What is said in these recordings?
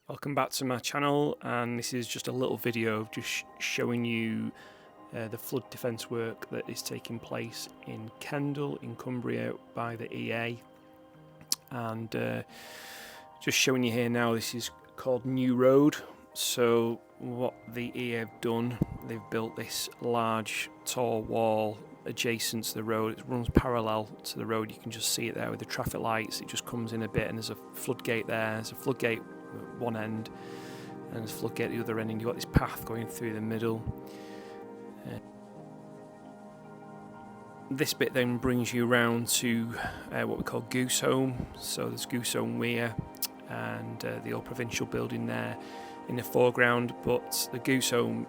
Welcome back to my channel, and this is just a little video of just showing you the flood defence work that is taking place in Kendal in Cumbria by the EA, and just showing you here now. This is called New Road. So what the EA have done, they've built this large tall wall adjacent to the road. It runs parallel to the road. You can just see it there with the traffic lights. It just comes in a bit, and there's a floodgate there. There's a floodgate at one end and there's a floodgate at the other end, and you've got this path going through the middle. This bit then brings you around to what we call Gooseholme. So there's Gooseholme Weir and the old provincial building there in the foreground, but the Gooseholme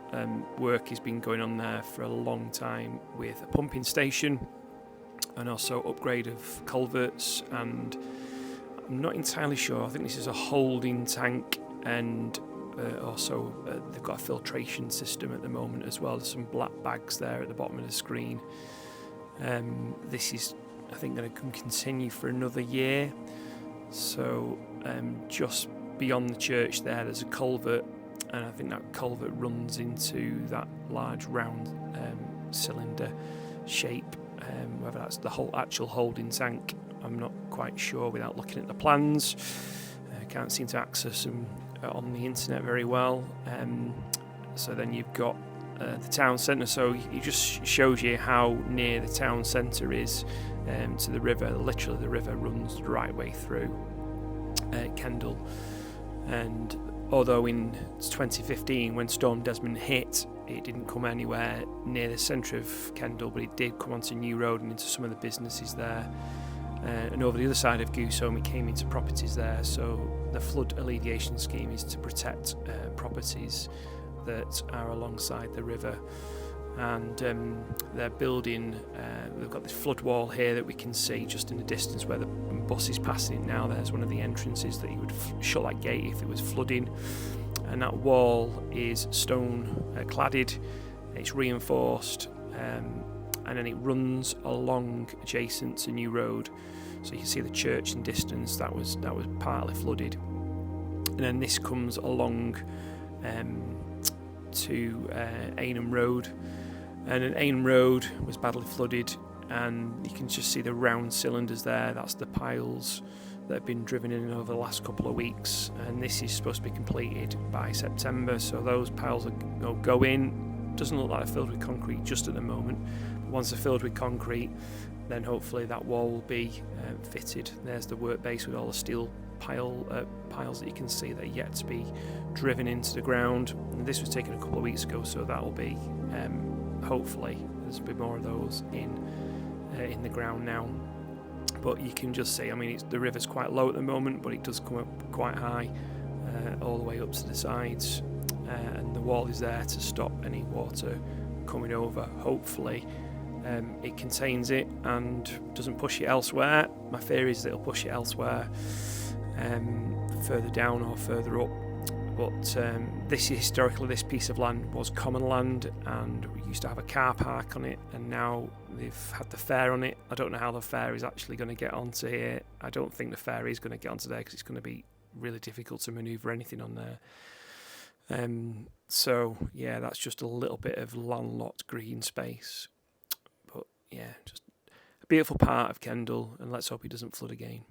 work has been going on there for a long time with a pumping station and also upgrade of culverts, and I'm not entirely sure. I think this is a holding tank, and also they've got a filtration system at the moment as well. There's some black bags there at the bottom of the screen. This is, I think, going to continue for another year. So just beyond the church there's a culvert, and I think that culvert runs into that large round cylinder shape. Whether that's the whole actual holding tank, I'm not quite sure without looking at the plans. I can't seem to access them on the internet very well. So then you've got the town centre, so it just shows you how near the town centre is to the river. Literally the river runs the right way through Kendal, and although in 2015 when Storm Desmond hit, it didn't come anywhere near the centre of Kendal, but it did come onto New Road and into some of the businesses there. And over the other side of Gooseholme, it came into properties there. So the flood alleviation scheme is to protect properties that are alongside the river, and they're building, they've got this flood wall here that we can see just in the distance where the bus is passing it now. There's one of the entrances that you would shut that gate if it was flooding, and that wall is stone cladded, it's reinforced, and then it runs along adjacent to New Road. So you can see the church in distance, that was partly flooded, and then this comes along to Aynham Road, and then Aynham Road was badly flooded, and you can just see the round cylinders there. That's the piles that have been driven in over the last couple of weeks, and this is supposed to be completed by September. So those piles will go in. Doesn't look like they're filled with concrete just at the moment, but once they're filled with concrete, then hopefully that wall will be fitted. There's the work base with all the steel piles that you can see that are yet to be driven into the ground. And this was taken a couple of weeks ago, so that will be hopefully there's a bit more of those in the ground now. But you can just see, I mean, the river's quite low at the moment, but it does come up quite high all the way up to the sides, and the wall is there to stop any water coming over. Hopefully it contains it and doesn't push it elsewhere. My fear is that it'll push it elsewhere, further down or further up. But historically this piece of land was common land, and we used to have a car park on it, and now they've had the fair on it. I don't know how the fair is actually going to get onto here. I don't think the fair is going to get onto there because it's going to be really difficult to manoeuvre anything on there. So yeah, that's just a little bit of landlocked green space. But yeah, just a beautiful part of Kendal, and let's hope it doesn't flood again.